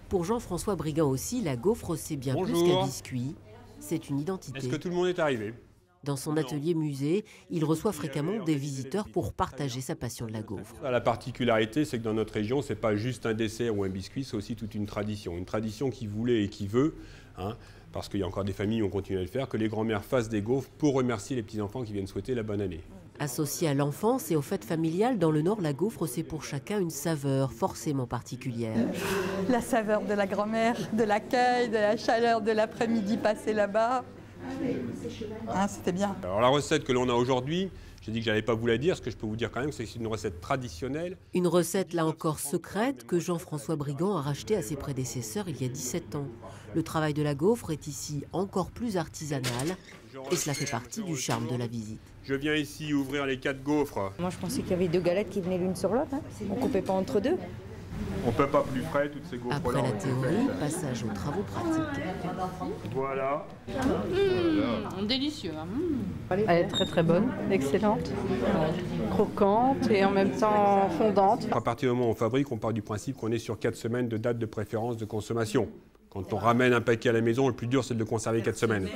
Pour Jean-François Brigand aussi, la gaufre, c'est bien plus qu'un biscuit. C'est une identité. Est-ce que tout le monde est arrivé? Dans son atelier musée, il reçoit fréquemment des visiteurs pour partager sa passion de la gaufre. La particularité, c'est que dans notre région, ce n'est pas juste un dessert ou un biscuit, c'est aussi toute une tradition qui voulait et qui veut, parce qu'il y a encore des familles qui ont continué à le faire, que les grands-mères fassent des gaufres pour remercier les petits-enfants qui viennent souhaiter la bonne année. Associée à l'enfance et aux fêtes familiales, dans le Nord, la gaufre, c'est pour chacun une saveur forcément particulière. La saveur de la grand-mère, de l'accueil, de la chaleur de l'après-midi passé là-bas. C'était bien. Alors la recette que l'on a aujourd'hui, j'ai dit que je n'allais pas vous la dire, ce que je peux vous dire quand même, c'est que c'est une recette traditionnelle. Une recette là encore secrète que Jean-François Brigand a rachetée à ses prédécesseurs il y a 17 ans. Le travail de la gaufre est ici encore plus artisanal et cela fait partie du charme de la visite. Je viens ici ouvrir les 4 gaufres. Moi je pensais qu'il y avait 2 galettes qui venaient l'une sur l'autre, On ne coupait pas entre deux. On ne peut pas plus frais, toutes ces gaufres-là. Après la théorie, passage aux travaux pratiques. Voilà. Délicieux. Elle est très très bonne, excellente, croquante et en même temps fondante. À partir du moment où on fabrique, on part du principe qu'on est sur 4 semaines de date de préférence de consommation. Quand on ramène un paquet à la maison, le plus dur c'est de le conserver 4 semaines.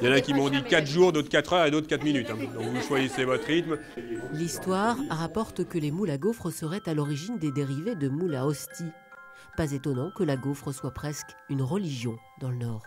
Il y en a qui m'ont dit 4 jours, d'autres 4 heures et d'autres 4 minutes. Donc vous choisissez votre rythme. L'histoire rapporte que les moules à gaufres seraient à l'origine des dérivés de moules à hostie. Pas étonnant que la gaufre soit presque une religion dans le Nord.